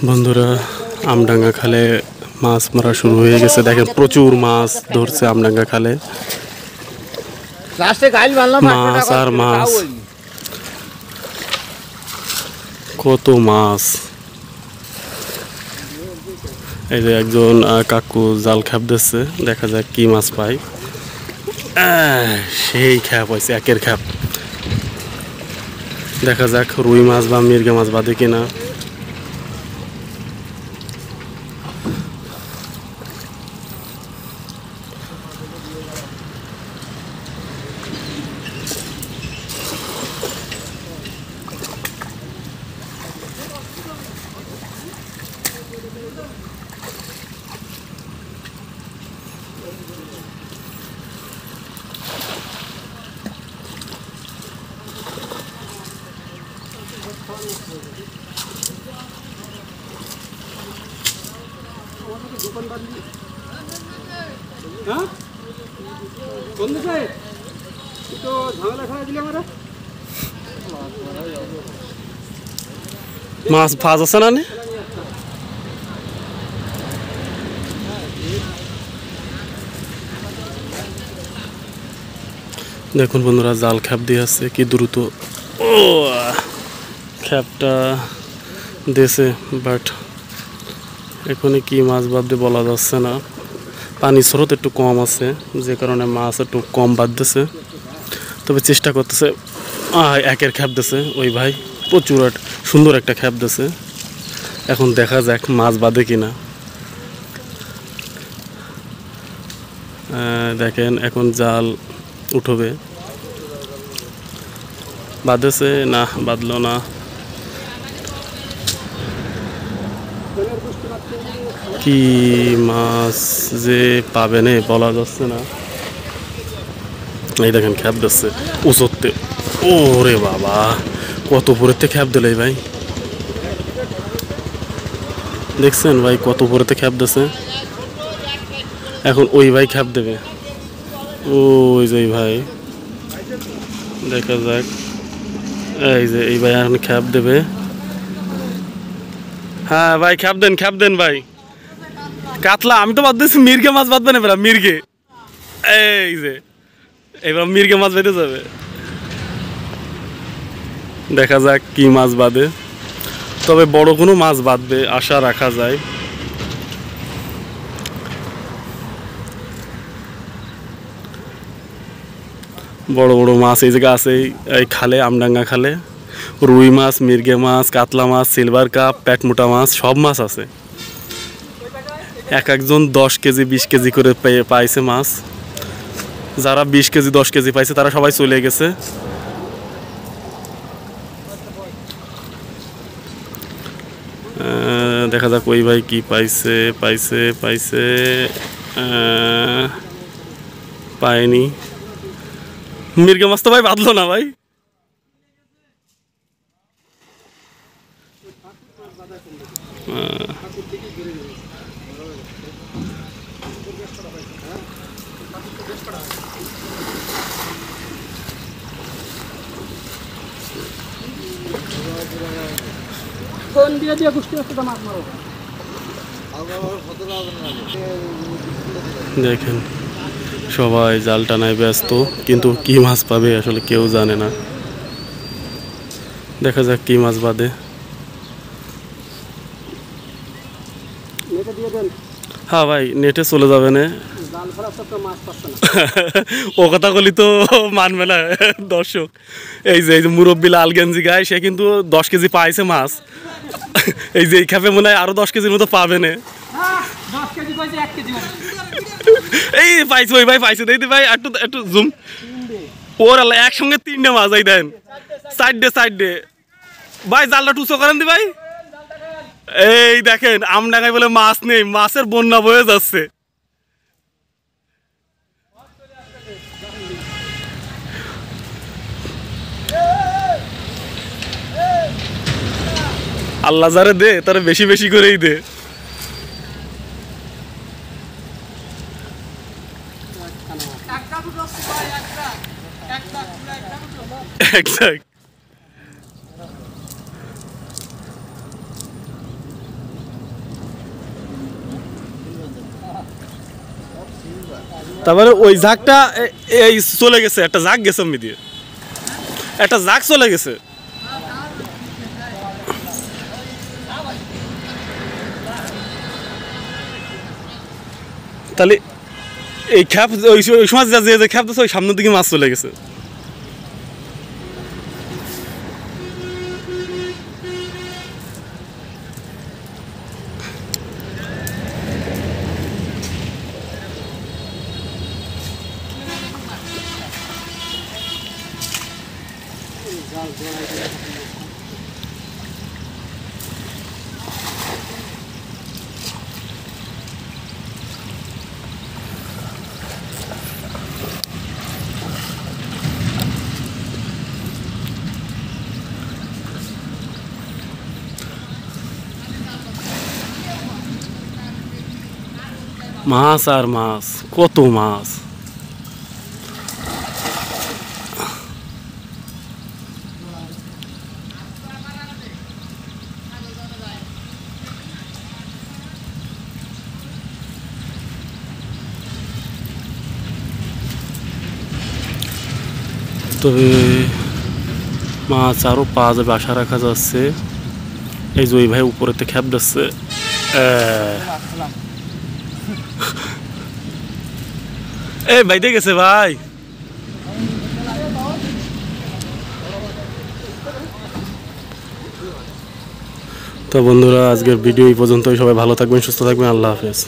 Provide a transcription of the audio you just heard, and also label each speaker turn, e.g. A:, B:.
A: বন্ধুরা আমডাঙ্গা খালে মাছ মারা শুরু হয়ে গেছে। দেখেন প্রচুর মাছ ধরছে আমডাঙ্গা খালে। মাছ আর মাছ, কত মাছ। এই যে একজন কাকু জাল খ্যাপ দিচ্ছে, দেখা যাক কি মাছ পায়। সেই খ্যাপ হয়েছে, একের খ্যাপ। দেখা যাক রুই মাছ বা মির্গা মাছ বাদে কিনা। মাছ ফাজ আছে না? দেখুন বন্ধুরা, জাল খ্যাপ দিয়ে আসছে কি দ্রুত। ও খ্যাপটা দিয়েছে, বাট এখানে কি মাছ বাদ দিয়ে বলা যাচ্ছে না। পানি স্রোত একটু কম আছে, যে কারণে মাছ একটু কম বাদ দিছে। তবে চেষ্টা করতেছে। একের খ্যাপ দিছে ওই ভাই, প্রচুর সুন্দর একটা খ্যাপ দিছে। এখন দেখা যাক মাছ বাদে কিনা। দেখেন এখন জাল উঠবে। বাঁধেছে না, বাঁধলো না। কি মাছ যে পাবে না বলা যাচ্ছে না। এই দেখেন খ্যাপ দিচ্ছে উঁচুতে। ওরে বাবা, কত উপরেতে খ্যাপ দিলে ভাই। দেখছেন ভাই কত উপরেতে খ্যাপ দিচ্ছে। এখন ওই ভাই খ্যাপ দেবে। ওই যে ভাই, দেখা যাক। এই যে এই ভাই এখন খ্যাপ দেবে। হ্যাঁ ভাই খ্যাপ দেন ভাই। কাতলা আমি তো বাদ দিচ্ছি, মির্গে মাছ বাদবে না এবার। মির্গে, এই যে এবার মির্গে মাছ বেঁধে যাবে। দেখা যাক কি মাছ বাঁধে। তবে বড় কোনো মাছ বাঁধবে আশা রাখা যায়। বড় বড় মাছ এই জায়গা আছে, এই খালে, আমডাঙ্গা খালে। রুই মাছ, মির্গে মাছ, কাতলা মাছ, সিলভার কাপ, প্যাটমোটা মাছ, সব মাছ আছে। একজন 10 কেজি 20 কেজি করে পাইছে মাছ। যারা 20 কেজি 10 কেজি পাইছে তারা সবাই চলে গেছে। দেখা যাক ওই ভাই কি পাইছে। পায়নি। মির্গে মাছ তো ভাই বাঁধলো না ভাই। দেখেন সবাই জাল টানায় ব্যস্ত, কিন্তু কি মাছ পাবে আসলে কেউ জানে না। দেখা যাক কি মাছ বাঁধে। হ্যাঁ ভাই, নেটে চলে যাবে না। ও কথা বলি তো মানবে না দর্শক। এই যে মুরব্বী লাল গেঞ্জি গায়ে, সে কিন্তু 10 কেজি পাইছে মাছ। এই যে এই খ্যাপে মনে হয় আরো 10 কেজির মতো পাবে না। এই পাইছে ওই ভাই, পাইছে দেখি ভাই, একটু একটু জুম। ওর আল্লাহ, একসঙ্গে 3টে মাছ। এই দেন সাইডে ভাই, জালটা টুসো করেন দি ভাই। এই দেখেন আমডাঙ্গায় বলে মাছ নেই, মাছের বন্যা বয়ে যাচ্ছে। আল্লাহ যারে দে তারা বেশি বেশি করেই দে। এক্সাক্ট। তারপরে ওই ঝাঁকটা এই চলে গেছে, একটা ঝাঁক গেছে এমনি দিয়ে, একটা ঝাঁক চলে গেছে। তাহলে এই খ্যাপ ওই সময় যে খ্যাপ দিচ্ছে ওই সামনের দিকে মাছ চলে গেছে। মাছ আর মাছ, কত মাছ। তবে মাছ আরও পাওয়া যাবে আশা রাখা যাচ্ছে। এই যে ওই ভাই উপরেতে খ্যাপ দিচ্ছে। এই বাইতে গেছে ভাই। তো বন্ধুরা, আজকের ভিডিও এই পর্যন্তই। সবাই ভালো থাকবেন, সুস্থ থাকবেন, আল্লাহ হাফেজ।